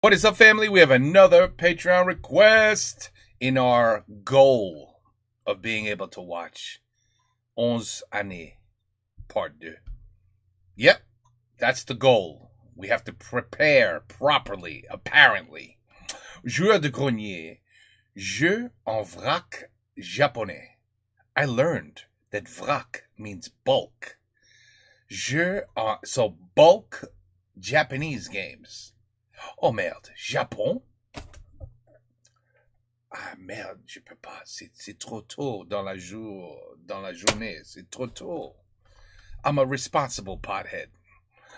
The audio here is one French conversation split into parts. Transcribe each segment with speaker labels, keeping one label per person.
Speaker 1: What is up, family? We have another Patreon request in our goal of being able to watch 11 Années Part 2. Yep, that's the goal. We have to prepare properly, apparently. Joueur de grenier. Jeu en vrac japonais. I learned that vrac means bulk. So bulk Japanese games. Oh merde, Japon? Ah merde, je peux pas, c'est trop tôt dans la journée, c'est trop tôt. I'm a responsible pothead.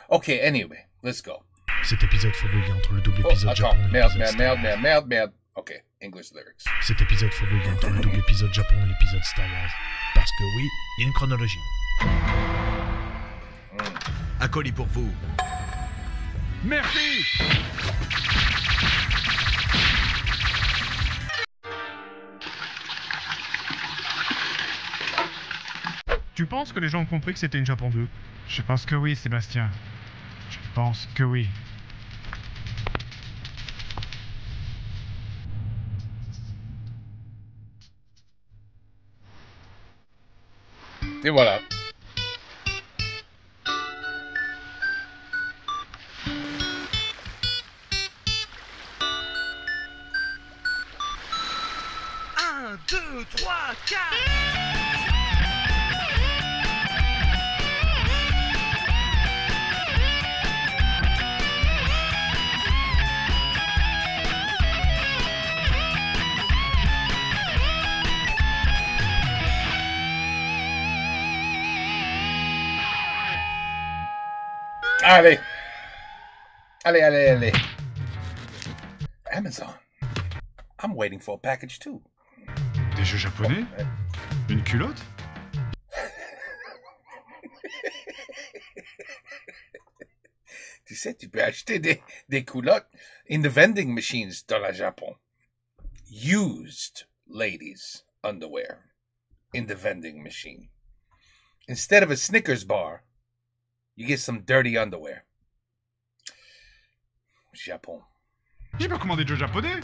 Speaker 1: Okay, anyway, let's go.
Speaker 2: Cet épisode fait le lien entre le double épisode Japon et l'épisode
Speaker 1: merde. Okay, English lyrics.
Speaker 2: Cet épisode fait le lien entre le double épisode Japon et l'épisode Star Wars. Parce que oui, il y a une chronologie. Un colis pour vous. Merci. Tu penses que les gens ont compris que c'était une Japon 2?
Speaker 3: Je pense que oui, Sébastien. Je pense que oui.
Speaker 1: Et voilà.
Speaker 4: Un, deux, trois, quatre.
Speaker 1: Allez. Amazon. I'm waiting for a package too.
Speaker 3: Des jeux japonais? Une culotte?
Speaker 1: Tu sais, tu peux acheter des culottes in the vending machines dans le Japon. Used ladies' underwear in the vending machine. Instead of a Snickers bar, you get some dirty underwear. Japon.
Speaker 3: J'ai pas commandé de jeux japonais.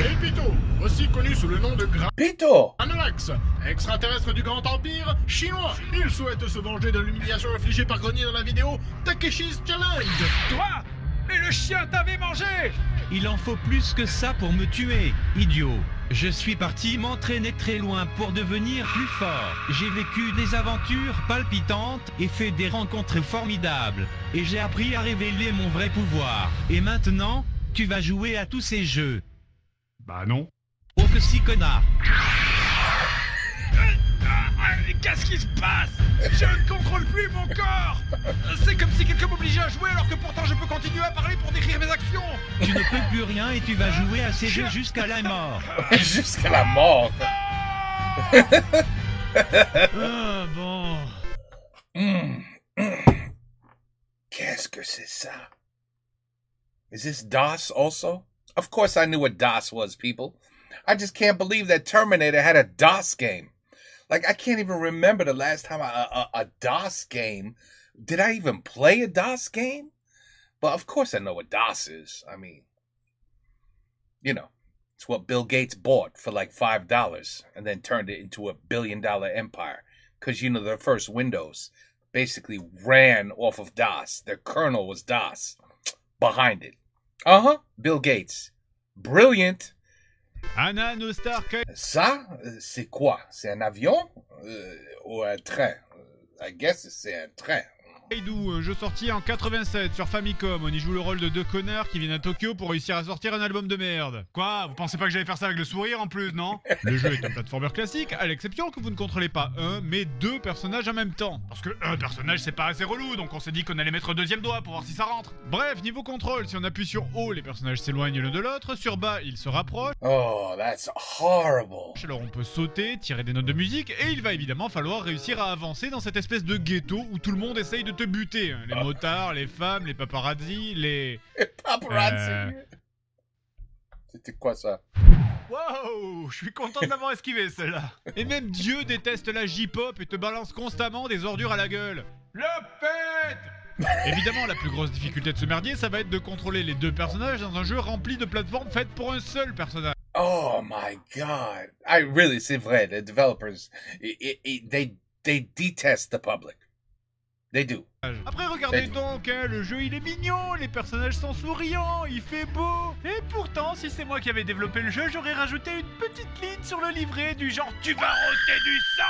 Speaker 5: Et Pito, aussi connu sous le nom de
Speaker 1: Pito!
Speaker 5: Anorax, extraterrestre du Grand Empire chinois. Il souhaite se venger de l'humiliation infligée par Grenier dans la vidéo Takeshi's Challenge.
Speaker 6: Toi! Mais le chien t'avait mangé! Il en faut plus que ça pour me tuer, idiot. Je suis parti m'entraîner très loin pour devenir plus fort. J'ai vécu des aventures palpitantes et fait des rencontres formidables. Et j'ai appris à révéler mon vrai pouvoir. Et maintenant, tu vas jouer à tous ces jeux.
Speaker 3: Bah non.
Speaker 6: Oh que si, connard! Qu'est-ce qui se passe? Je ne contrôle plus mon corps! C'est comme si quelqu'un m'obligeait à jouer alors que pourtant je peux continuer à parler pour décrire mes actions! Tu ne peux plus rien et tu vas jouer à ces jeux jusqu'à la mort!
Speaker 1: Jusqu'à la mort!
Speaker 6: Ah bon...
Speaker 1: Qu'est-ce que c'est ça? Is this DOS also? Of course I knew what DOS was, people. I just can't believe that Terminator had a DOS game. Like, I can't even remember the last time a DOS game. Did I even play a DOS game? But of course I know what DOS is. I mean, you know, it's what Bill Gates bought for like $5 and then turned it into $1 billion empire. Because, you know, their first Windows basically ran off of DOS. Their kernel was DOS behind it. Bill Gates. Brilliant.
Speaker 3: Anna no Stark.
Speaker 1: Ça, c'est quoi? C'est un avion? Ou un train? I guess c'est un train.
Speaker 3: Kaidou, jeu sorti en 87 sur Famicom. On y joue le rôle de deux connards qui viennent à Tokyo pour réussir à sortir un album de merde. Quoi? Vous pensez pas que j'allais faire ça avec le sourire en plus, non? Le jeu est un platformer classique, à l'exception que vous ne contrôlez pas un, mais deux personnages en même temps. Parce que un personnage c'est pas assez relou, donc on s'est dit qu'on allait mettre un deuxième doigt pour voir si ça rentre. Bref, niveau contrôle, si on appuie sur haut, les personnages s'éloignent l'un de l'autre, sur bas, ils se rapprochent.
Speaker 1: Oh, that's horrible.
Speaker 3: Alors on peut sauter, tirer des notes de musique, et il va évidemment falloir réussir à avancer dans cette espèce de ghetto où tout le monde essaye de te buter. Hein. Les motards, les femmes, les paparazzi, les
Speaker 1: paparazzi. C'était quoi ça?
Speaker 3: Wow, je suis content de l'avoir esquivé celle-là. Et même Dieu déteste la J-pop et te balance constamment des ordures à la gueule. Le pète! Évidemment, la plus grosse difficulté de ce merdier, ça va être de contrôler les deux personnages dans un jeu rempli de plateformes faites pour un seul personnage.
Speaker 1: Oh my god. C'est vrai, the developers, they detest the public. They do.
Speaker 3: Après, regardez donc, hein, le jeu il est mignon, les personnages sont souriants, il fait beau. Et pourtant, si c'est moi qui avais développé le jeu, j'aurais rajouté une petite ligne sur le livret du genre « Tu vas ôter du sang,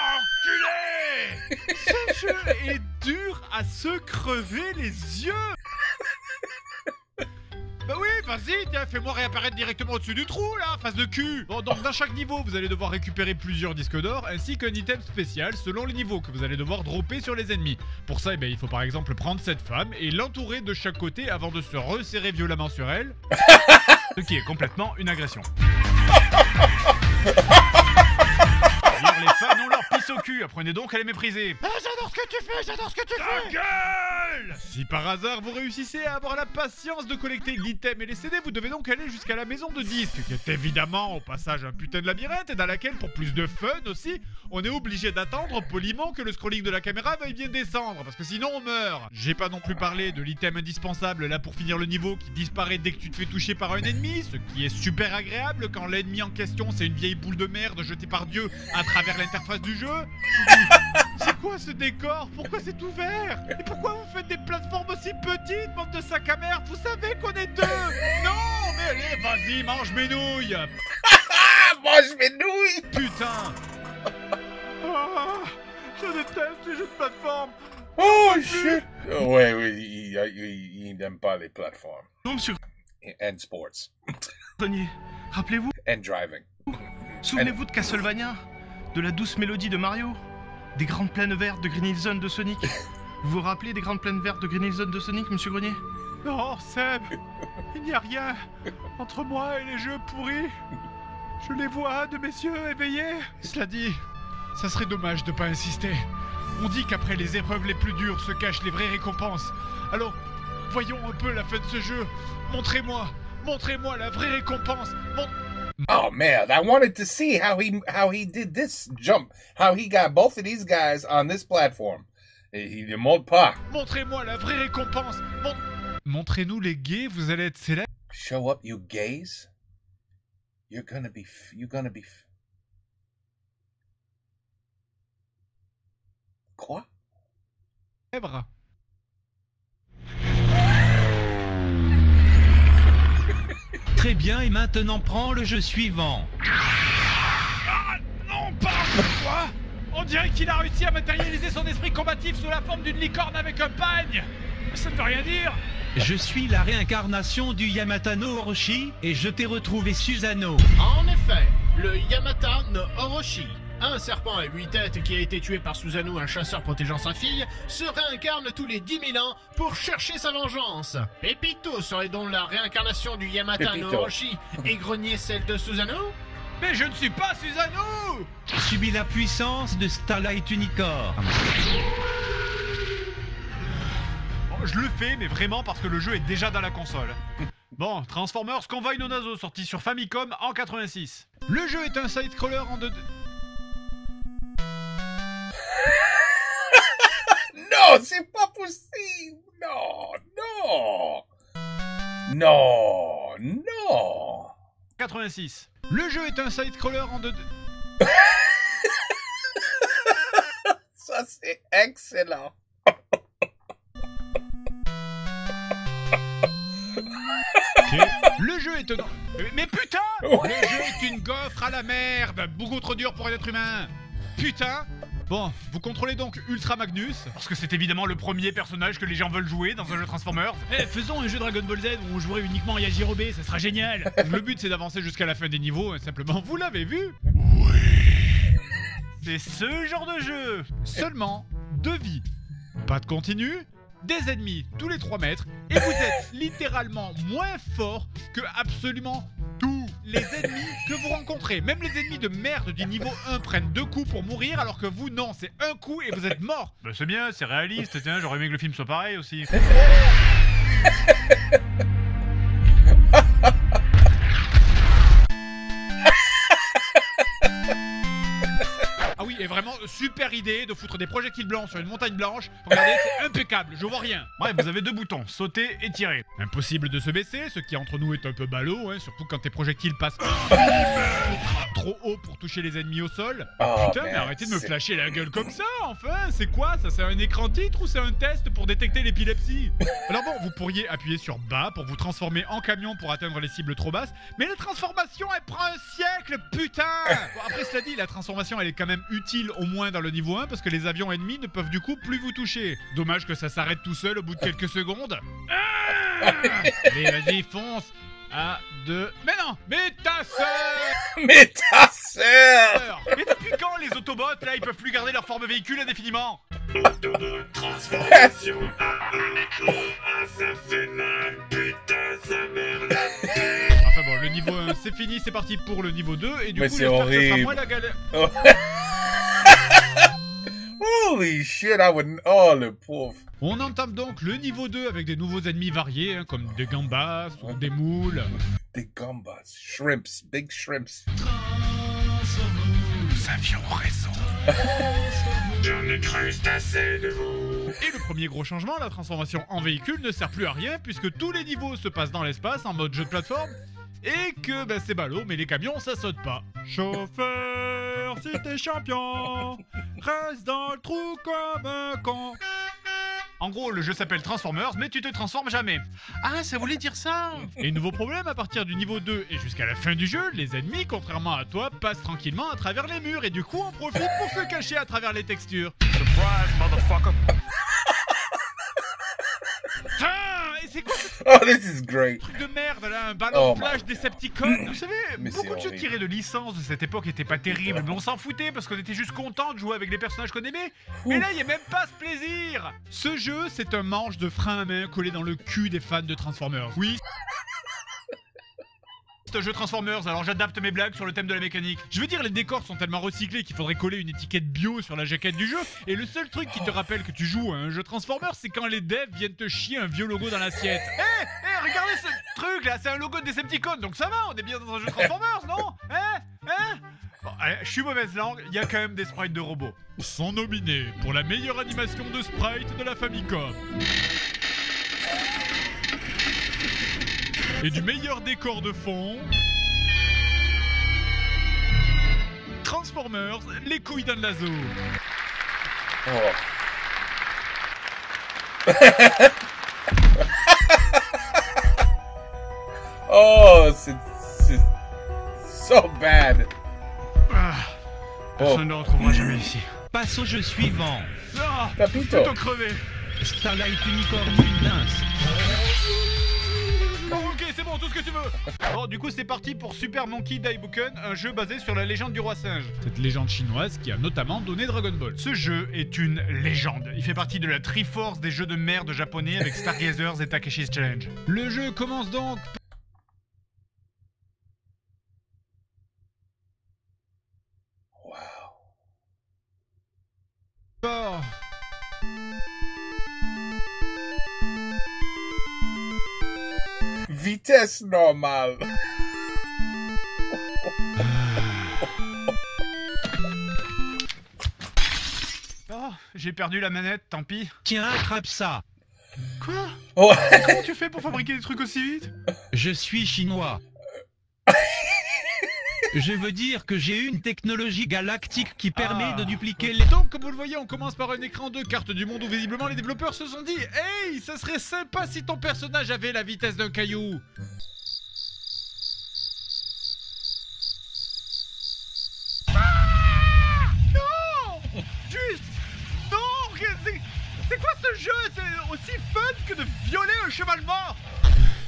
Speaker 3: enculé !» Ce jeu est dur à se crever les yeux. Bah oui, vas-y, tiens, fais-moi réapparaître directement au-dessus du trou, là, face de cul. Bon, donc dans chaque niveau, vous allez devoir récupérer plusieurs disques d'or, ainsi qu'un item spécial selon les niveaux que vous allez devoir dropper sur les ennemis. Pour ça, il faut par exemple prendre cette femme et l'entourer de chaque côté avant de se resserrer violemment sur elle. Ce qui est complètement une agression. D'ailleurs, les fans ont leur pisse au cul, apprenez donc à les mépriser. Ah, j'adore ce que tu fais, j'adore ce que tu fais. Ta gueule! Si par hasard vous réussissez à avoir la patience de collecter l'item et les CD, vous devez donc aller jusqu'à la maison de disques, qui est évidemment au passage un putain de labyrinthe et dans laquelle, pour plus de fun aussi, on est obligé d'attendre poliment que le scrolling de la caméra veuille bien descendre, parce que sinon on meurt. J'ai pas non plus parlé de l'item indispensable là pour finir le niveau qui disparaît dès que tu te fais toucher par un ennemi, ce qui est super agréable quand l'ennemi en question c'est une vieille boule de merde jetée par Dieu à travers l'interface du jeu. C'est quoi ce décor? Pourquoi c'est ouvert? Et pourquoi vous faites des plateformes aussi petites, bande de sacs à merde? Vous savez qu'on est deux. Non, mais allez, vas-y, mange mes nouilles.
Speaker 1: Mange mes nouilles.
Speaker 3: Putain. Je déteste les jeux de plateforme.
Speaker 1: Oh shit. Oui, il n'aime pas les plateformes.
Speaker 4: Non, monsieur
Speaker 1: And sports.
Speaker 4: Grenier, rappelez-vous,
Speaker 1: And driving.
Speaker 4: souvenez-vous de Castlevania, de la douce mélodie de Mario, des grandes plaines vertes de Green Hill Zone de Sonic. Vous vous rappelez des grandes plaines vertes de Green Hill Zone de Sonic, monsieur Grenier?
Speaker 3: Non, Seb, il n'y a rien entre moi et les jeux pourris. Je les vois, de messieurs éveillés. Cela dit, ça serait dommage de pas insister. On dit qu'après les épreuves les plus dures se cachent les vraies récompenses. Alors, voyons un peu la fin de ce jeu. Montrez-moi la vraie récompense.
Speaker 1: Oh man, I wanted to see how he did this jump, how he got both of these guys on this platform. Il ne monte pas.
Speaker 3: Montrez-moi la vraie récompense. Montrez-nous les gays, vous allez être célèbres.
Speaker 1: Show up, you gays. You're gonna be. Quoi?
Speaker 6: Très bien, et maintenant prends le jeu suivant.
Speaker 3: Ah non, pas quoi? On dirait qu'il a réussi à matérialiser son esprit combatif sous la forme d'une licorne avec un pagne. Ça ne veut rien dire.
Speaker 6: Je suis la réincarnation du Yamata no Orochi et je t'ai retrouvé Susanoo.
Speaker 5: En effet, le Yamata no Orochi, un serpent à 8 têtes qui a été tué par Susanoo, un chasseur protégeant sa fille, se réincarne tous les 10 000 ans pour chercher sa vengeance. Pepito serait donc la réincarnation du Yamata no Orochi et Grenier celle de Susanoo?
Speaker 3: Mais je ne suis pas Susanoo.
Speaker 6: Subis la puissance de Starlight Unicorn.
Speaker 3: Je le fais, mais vraiment parce que le jeu est déjà dans la console. Bon, Transformers Convoy no Nazo, sorti sur Famicom en 86. Le jeu est un side-scroller en 2D.
Speaker 1: Non, c'est pas possible. Non.
Speaker 3: 86. Le jeu est un side-scroller en 2D.
Speaker 1: Ça, c'est excellent.
Speaker 3: Le jeu est un... Mais putain! Le jeu est une gaufre à la merde, beaucoup trop dur pour un être humain. Putain! Bon, vous contrôlez donc Ultra Magnus, parce que c'est évidemment le premier personnage que les gens veulent jouer dans un jeu Transformers. Faisons un jeu Dragon Ball Z où on jouerait uniquement Yajirobe, ça sera génial. Le but c'est d'avancer jusqu'à la fin des niveaux, simplement, vous l'avez vu? Oui. C'est ce genre de jeu. Seulement 2 vies. Pas de continu, des ennemis tous les 3 mètres, et vous êtes littéralement moins fort que absolument tous les ennemis que vous rencontrez. Même les ennemis de merde du niveau 1 prennent 2 coups pour mourir, alors que vous, non, c'est un coup et vous êtes mort. Bah c'est bien, c'est réaliste, tiens, j'aurais aimé que le film soit pareil aussi. Ah oui, et vraiment, Vraiment, super idée de foutre des projectiles blancs sur une montagne blanche. Regardez, c'est impeccable, je vois rien.
Speaker 4: Bref, vous avez deux boutons, sauter et tirer.
Speaker 3: Impossible de se baisser, ce qui entre nous est un peu ballot, hein, surtout quand tes projectiles passent trop haut pour toucher les ennemis au sol.
Speaker 1: Oh,
Speaker 3: Putain, mais
Speaker 1: merde,
Speaker 3: arrêtez de me
Speaker 1: c'est-
Speaker 3: flasher la gueule comme ça, enfin. C'est quoi ça? C'est un écran titre ou c'est un test pour détecter l'épilepsie? Alors bon, vous pourriez appuyer sur bas pour vous transformer en camion pour atteindre les cibles trop basses, mais la transformation elle prend un siècle, putain. Bon, après cela dit, la transformation elle est quand même utile au moins dans le niveau 1 parce que les avions ennemis ne peuvent du coup plus vous toucher. Dommage que ça s'arrête tout seul au bout de quelques secondes. Allez, vas-y, fonce. 1, 2... Mais non, mais ta sœur.
Speaker 1: Mais ta sœur!
Speaker 3: Mais depuis quand les Autobots là ils peuvent plus garder leur forme véhicule indéfiniment? Enfin bon, le niveau 1 c'est fini, c'est parti pour le niveau 2 et du
Speaker 1: Mais
Speaker 3: coup
Speaker 1: c'est
Speaker 3: j'espère que ça sera
Speaker 1: horrible.
Speaker 3: moins la galère.
Speaker 1: Oh. Holy shit, I wouldn't. Oh, le pauvre.
Speaker 3: On entame donc le niveau 2 avec des nouveaux ennemis variés hein, comme des gambas ou des moules.
Speaker 1: Des gambas, shrimps, big shrimps.
Speaker 4: Nous avions raison.
Speaker 3: Et le premier gros changement, la transformation en véhicule ne sert plus à rien puisque tous les niveaux se passent dans l'espace en mode jeu de plateforme et que ben, c'est ballot mais les camions ça saute pas. Chauffeur, si t'es champion, reste dans le trou comme un con. En gros, le jeu s'appelle Transformers, mais tu te transformes jamais.
Speaker 4: Ah, ça voulait dire ça.
Speaker 3: Et nouveau problème, à partir du niveau 2 et jusqu'à la fin du jeu, les ennemis, contrairement à toi, passent tranquillement à travers les murs et du coup en profitent pour se cacher à travers les textures.
Speaker 4: Surprise, motherfucker.
Speaker 3: Putain, et c'est quoi ce
Speaker 1: Oh, this is great.
Speaker 3: truc de merde là, un ballon
Speaker 1: Oh
Speaker 3: de plage Decepticon? Vous savez,
Speaker 1: Mais
Speaker 3: beaucoup
Speaker 1: c'est
Speaker 3: de jeux
Speaker 1: horrible.
Speaker 3: tirés de licences de cette époque étaient pas terribles, mais on s'en foutait parce qu'on était juste content de jouer avec les personnages qu'on aimait. Mais là, il y a même pas ce plaisir. Ce jeu, c'est un manche de frein à main collé dans le cul des fans de Transformers. Oui. C'est un jeu Transformers, alors j'adapte mes blagues sur le thème de la mécanique. Je veux dire, les décors sont tellement recyclés qu'il faudrait coller une étiquette bio sur la jaquette du jeu. Et le seul truc qui te rappelle que tu joues à un jeu Transformers, c'est quand les devs viennent te chier un vieux logo dans l'assiette. Hé, regardez ce truc là, c'est un logo de Decepticon, donc ça va, on est bien dans un jeu Transformers, non? Bon, allez, je suis mauvaise langue, il y a quand même des sprites de robots. Sont nominés pour la meilleure animation de sprite de la Famicom. Et du meilleur décor de fond... Transformers, les couilles d'un lazo.
Speaker 1: Oh. Oh, c'est so bad.
Speaker 4: Personne ne retrouvera jamais ici.
Speaker 6: Passe au jeu suivant.
Speaker 3: Ah,
Speaker 1: Papito.
Speaker 3: plutôt crevé.
Speaker 6: Starlight Unicorn Mince.
Speaker 3: Bon, ok, c'est bon, tout ce que tu veux. Bon, du coup, c'est parti pour Super Monkey Daibuken, un jeu basé sur la légende du roi singe. Cette légende chinoise qui a notamment donné Dragon Ball. Ce jeu est une légende. Il fait partie de la Triforce des jeux de merde japonais avec Stargazers et Takeshi's Challenge. Le jeu commence donc...
Speaker 1: Wow.
Speaker 3: par...
Speaker 1: Vitesse normale.
Speaker 3: Oh, j'ai perdu la manette, tant pis.
Speaker 6: Tiens, attrape ça.
Speaker 3: Quoi?
Speaker 1: Oh.
Speaker 3: Comment tu fais pour fabriquer des trucs aussi vite?
Speaker 6: Je suis chinois. Je veux dire que j'ai une technologie galactique qui permet de dupliquer les...
Speaker 3: Donc, comme vous le voyez, on commence par un écran de carte du monde où visiblement les développeurs se sont dit « Hey, ça serait sympa si ton personnage avait la vitesse d'un caillou !» Ah non! Juste! Non! C'est quoi ce jeu? C'est aussi fun que de violer un cheval mort!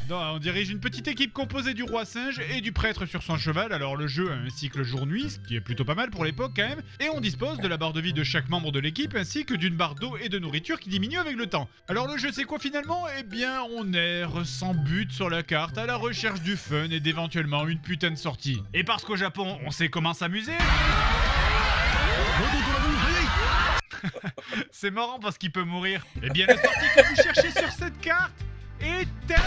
Speaker 3: Non, on dirige une petite équipe composée du roi singe et du prêtre sur son cheval, alors le jeu a un cycle jour-nuit, ce qui est plutôt pas mal pour l'époque quand même, et on dispose de la barre de vie de chaque membre de l'équipe ainsi que d'une barre d'eau et de nourriture qui diminue avec le temps. Alors le jeu c'est quoi finalement? Eh bien on erre sans but sur la carte à la recherche du fun et d'éventuellement une putain de sortie. Et parce qu'au Japon on sait comment s'amuser... C'est marrant parce qu'il peut mourir. Eh bien la sortie que vous cherchez sur cette carte est invisible.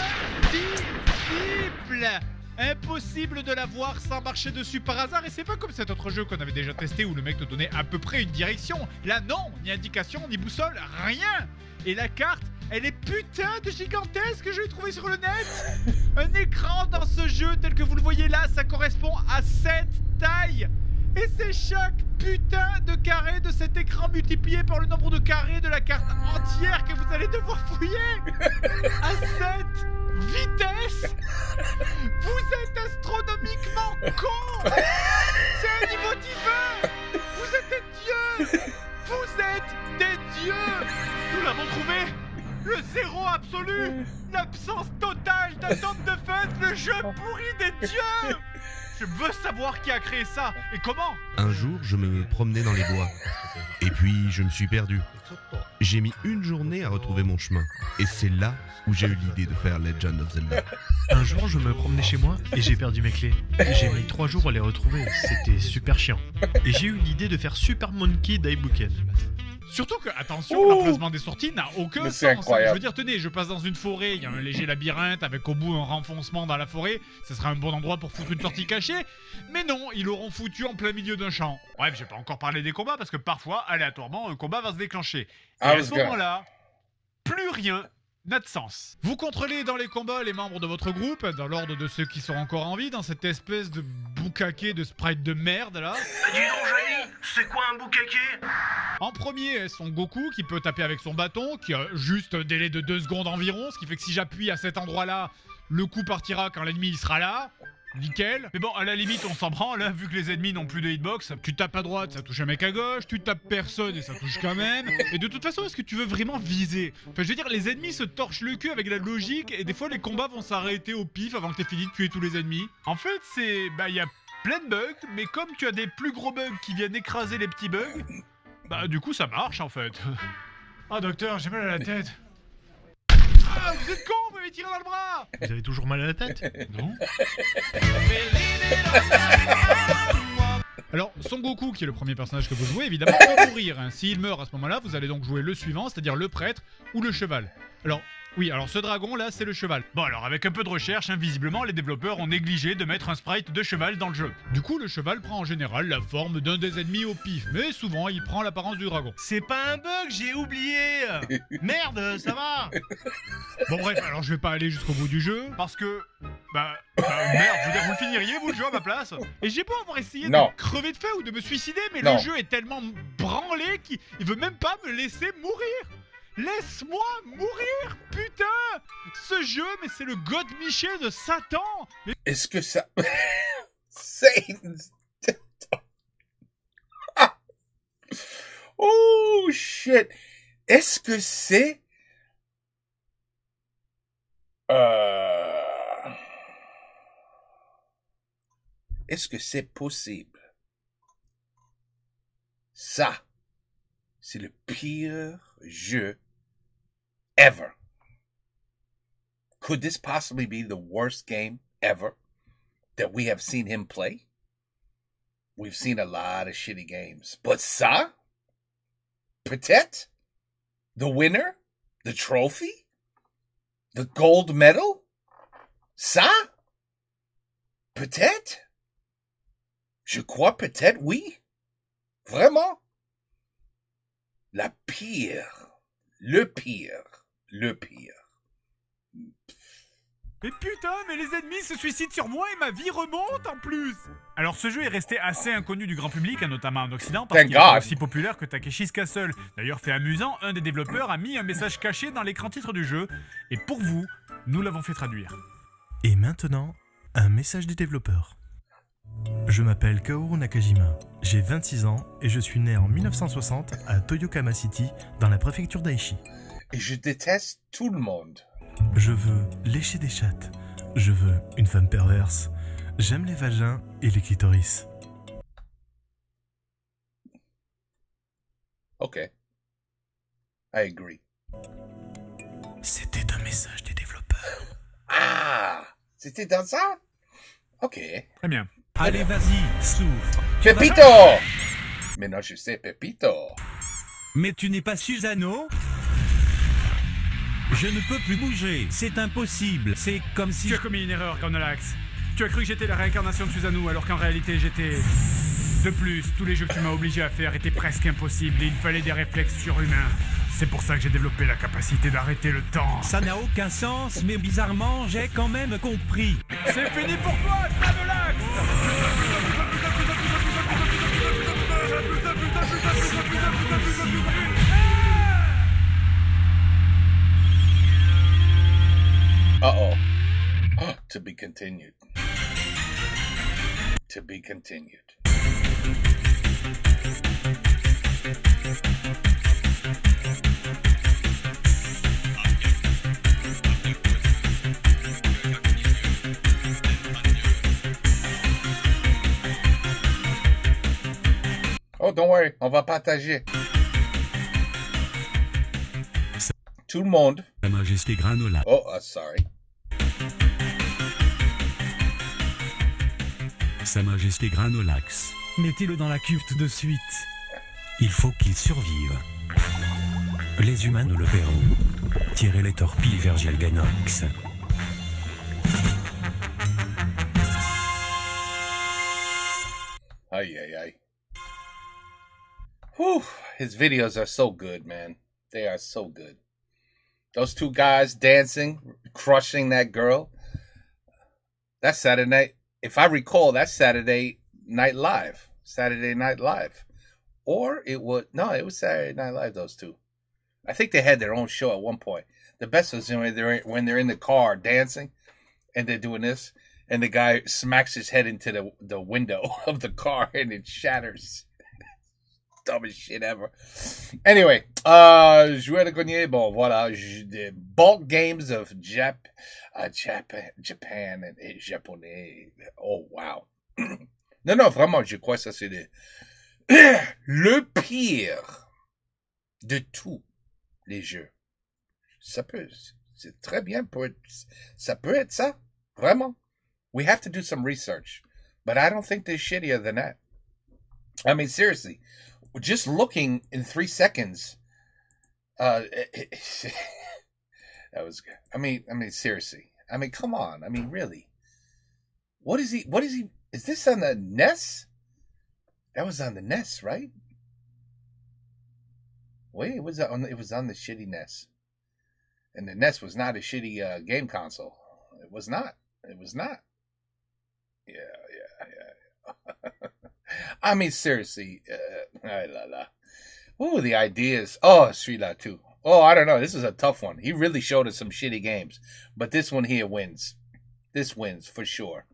Speaker 3: Impossible de la voir sans marcher dessus par hasard, et c'est pas comme cet autre jeu qu'on avait déjà testé où le mec te donnait à peu près une direction. Là non, ni indication, ni boussole, rien. Et la carte, elle est putain de gigantesque que je l'ai trouvée sur le net. Un écran dans ce jeu tel que vous le voyez là, ça correspond à cette taille. Et c'est chaque putain de carré de cet écran multiplié par le nombre de carrés de la carte entière que vous allez devoir fouiller. À cette vitesse, vous êtes astronomiquement con. C'est un niveau divin. Vous êtes des dieux. Vous êtes des dieux. Nous l'avons trouvé. Le zéro absolu. L'absence totale d'attente de fête. Le jeu pourri des dieux. Je veux savoir qui a créé ça et comment.
Speaker 7: Un jour, je me promenais dans les bois. Et puis, je me suis perdu. J'ai mis une journée à retrouver mon chemin. Et c'est là où j'ai eu l'idée de faire Legend of Zelda.
Speaker 2: Un jour, je me promenais chez moi et j'ai perdu mes clés. J'ai mis 3 jours à les retrouver, c'était super chiant. Et j'ai eu l'idée de faire Super Monkey Daibuken.
Speaker 3: Surtout que, attention, l'emplacement des sorties n'a aucun
Speaker 1: Mais
Speaker 3: sens.
Speaker 1: c'est incroyable.
Speaker 3: Je veux dire, tenez, je passe dans une forêt, il y a un léger labyrinthe avec au bout un renfoncement dans la forêt. Ce serait un bon endroit pour foutre une sortie cachée. Mais non, ils l'auront foutu en plein milieu d'un champ. Bref, j'ai pas encore parlé des combats parce que parfois, aléatoirement, un combat va se déclencher. Et à ce moment-là, plus rien n'a de sens. Vous contrôlez dans les combats les membres de votre groupe, dans l'ordre de ceux qui sont encore en vie, dans cette espèce de boucaquet de sprite de merde là.
Speaker 4: Dis donc, Johnny, c'est quoi un boucaquet?
Speaker 3: En premier, son Goku qui peut taper avec son bâton, qui a juste un délai de 2 secondes environ, ce qui fait que si j'appuie à cet endroit-là, le coup partira quand l'ennemi il sera là. Nickel. Mais bon, à la limite, on s'en branle, hein, vu que les ennemis n'ont plus de hitbox. Tu tapes à droite, ça touche un mec à gauche. Tu tapes personne et ça touche quand même. Et de toute façon, est-ce que tu veux vraiment viser? Enfin, je veux dire, les ennemis se torchent le cul avec la logique et des fois, les combats vont s'arrêter au pif avant que t'aies fini de tuer tous les ennemis. En fait, c'est... Bah, il y a plein de bugs, mais comme tu as des plus gros bugs qui viennent écraser les petits bugs, bah, du coup, ça marche, en fait. Ah, docteur, j'ai mal à la tête. Ah, vous êtes con, vous m'avez tiré dans le bras.
Speaker 2: Vous avez toujours mal à la tête?
Speaker 3: Non. Alors, Son Goku, qui est le premier personnage que vous jouez, évidemment, va mourir. Hein. S'il meurt à ce moment-là, vous allez donc jouer le suivant, c'est-à-dire le prêtre ou le cheval. Alors, oui, alors ce dragon-là, c'est le cheval. Bon, alors, avec un peu de recherche, hein, visiblement, les développeurs ont négligé de mettre un sprite de cheval dans le jeu. Du coup, le cheval prend en général la forme d'un des ennemis au pif, mais souvent, il prend l'apparence du dragon.
Speaker 4: C'est pas un bug, j'ai oublié. Merde, ça va.
Speaker 3: Bon, bref, alors je vais pas aller jusqu'au bout du jeu, parce que... Bah merde, je veux dire, vous le finiriez, vous, le jeu, à ma place? Et j'ai beau avoir essayé de crever de faim ou de me suicider, mais le jeu est tellement branlé qu'il veut même pas me laisser mourir. Laisse-moi mourir, putain! Ce jeu, mais c'est le God Miché de Satan! Mais...
Speaker 1: Est-ce que ça... Satan's... Ah. Oh, shit! Est-ce que c'est... Est-ce que c'est possible? Ça, c'est le pire jeu ever. Could this possibly be the worst game ever that we have seen him play? We've seen a lot of shitty games. But ça? Peut-être? The winner? The trophy? The gold medal? Ça? Peut-être? Je crois peut-être, oui. Vraiment? La pire. Le pire. Le pire.
Speaker 3: Mais putain, mais les ennemis se suicident sur moi et ma vie remonte en plus. Alors ce jeu est resté assez inconnu du grand public, notamment en Occident, parce qu'il est pas aussi populaire que Takeshi's Castle. D'ailleurs, fait amusant, un des développeurs a mis un message caché dans l'écran titre du jeu, et pour vous, nous l'avons fait traduire.
Speaker 2: Et maintenant, un message du développeur. Je m'appelle Kaoru Nakajima, j'ai 26 ans et je suis né en 1960 à Toyokama City, dans la préfecture d'Aichi.
Speaker 1: Et je déteste tout le monde.
Speaker 2: Je veux lécher des chattes, je veux une femme perverse, j'aime les vagins et les clitoris.
Speaker 1: Ok. I agree.
Speaker 2: C'était un message des développeurs.
Speaker 1: Ah! C'était dans ça? Ok.
Speaker 3: Très bien.
Speaker 6: Allez, vas-y, souffre.
Speaker 1: Pepito! Maintenant je sais Pepito.
Speaker 6: Mais tu n'es pas Susano? Je ne peux plus bouger, c'est impossible. C'est comme si...
Speaker 3: Tu as commis une erreur, Cornelax. Tu as cru que j'étais la réincarnation de Susanoo, alors qu'en réalité j'étais... De plus, tous les jeux que tu m'as obligé à faire étaient presque impossibles et il fallait des réflexes surhumains. C'est pour ça que j'ai développé la capacité d'arrêter le temps.
Speaker 6: Ça n'a aucun sens, mais bizarrement, j'ai quand même compris.
Speaker 3: C'est fini pour toi, Travelax!
Speaker 1: Uh-oh. To be continued. To be continued. Oh, don't worry, on va partager. Tout le monde.
Speaker 6: Sa Majesté Granola.
Speaker 1: Oh, sorry.
Speaker 6: Sa Majesté Granolax. Mettez-le dans la cuve tout de suite. Il faut qu'il survive. Les humains nous le verront. Tirez les torpilles vers Gelganox.
Speaker 1: Ay, ay, ay. Whew, his videos are so good, man. They are so good. Those two guys dancing, crushing that girl. That's Saturday night. If I recall, that's Saturday Night Live. Saturday Night Live. Or it was Saturday Night Live, those two. I think they had their own show at one point. The best was when they're in the car dancing and they're doing this and the guy smacks his head into the window of the car and it shatters. Dumbest shit ever. Anyway, jouer de gagner, bon, voilà, the bulk games of Japan et japonais. Oh, wow. Non, vraiment, je crois que ça, c'est le pire de tous les jeux. C'est très bien ça peut être ça. Vraiment. We have to do some research. But I don't think they're shittier than that. I mean, seriously. Just looking in 3 seconds, that was good. I mean, seriously. I mean, come on. I mean, really. What is he? Is this on the NES? That was on the NES, right? Wait, it was on the shitty NES. And the NES was not a shitty game console. It was not. Yeah. I mean, seriously. Ooh, the ideas. Oh, celui-là too. Oh, I don't know. This is a tough one. He really showed us some shitty games. But this one here wins. This wins for sure.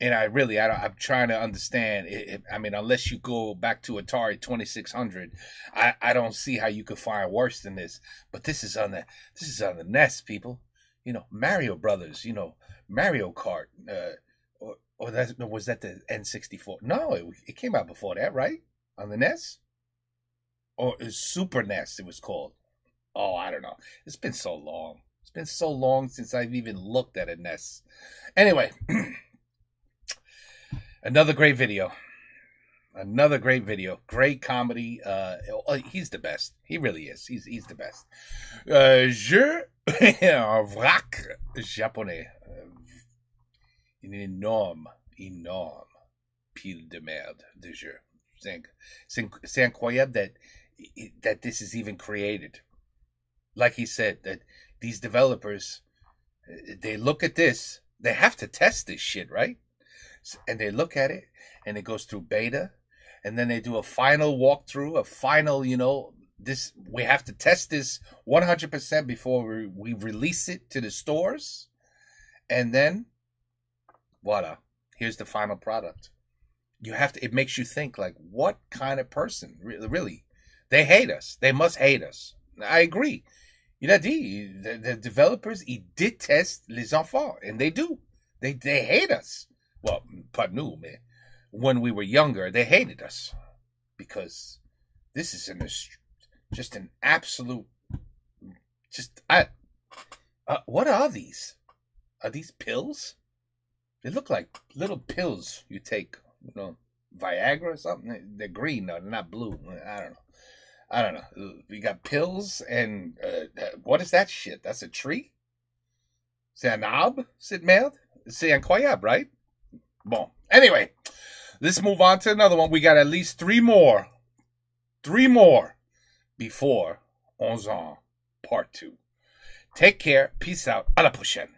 Speaker 1: And I'm trying to understand. I mean, unless you go back to Atari 2600, I don't see how you could find worse than this. But this is on the NES, people. You know, Mario Brothers. You know, Mario Kart. Or was that the N64? No, it came out before that, right? On the NES? Or Super NES, it was called. Oh, I don't know. It's been so long. It's been so long since I've even looked at a NES. Anyway, another great video. Great comedy. He's the best. He really is. He's the best. Jeu en vrac japonais. Une énorme pile de merde de jeu. C'est incroyable that this is even created. Like he said, that these developers, they look at this, they have to test this shit, right? And they look at it, and it goes through beta, and then they do a final walkthrough, we have to test this 100% before we release it to the stores, and then voila, here's the final product. It makes you think, like, what kind of person, really? They hate us. They must hate us. I agree. Il a dit, the developers, ils détestent les enfants, and they do. They hate us. Well, pas nous, mais when we were younger, they hated us. Because this is just an absolute, what are these? Are these pills? They look like little pills you take, Viagra or something. They're green, though. They're not blue. I don't know. We got pills and what is that shit? That's a tree? C'est un arbre? C'est merde? C'est incroyable, right? Bon. Anyway, let's move on to another one. We got at least 3 more. 3 more before 11 ans, part 2. Take care. Peace out. À la prochaine.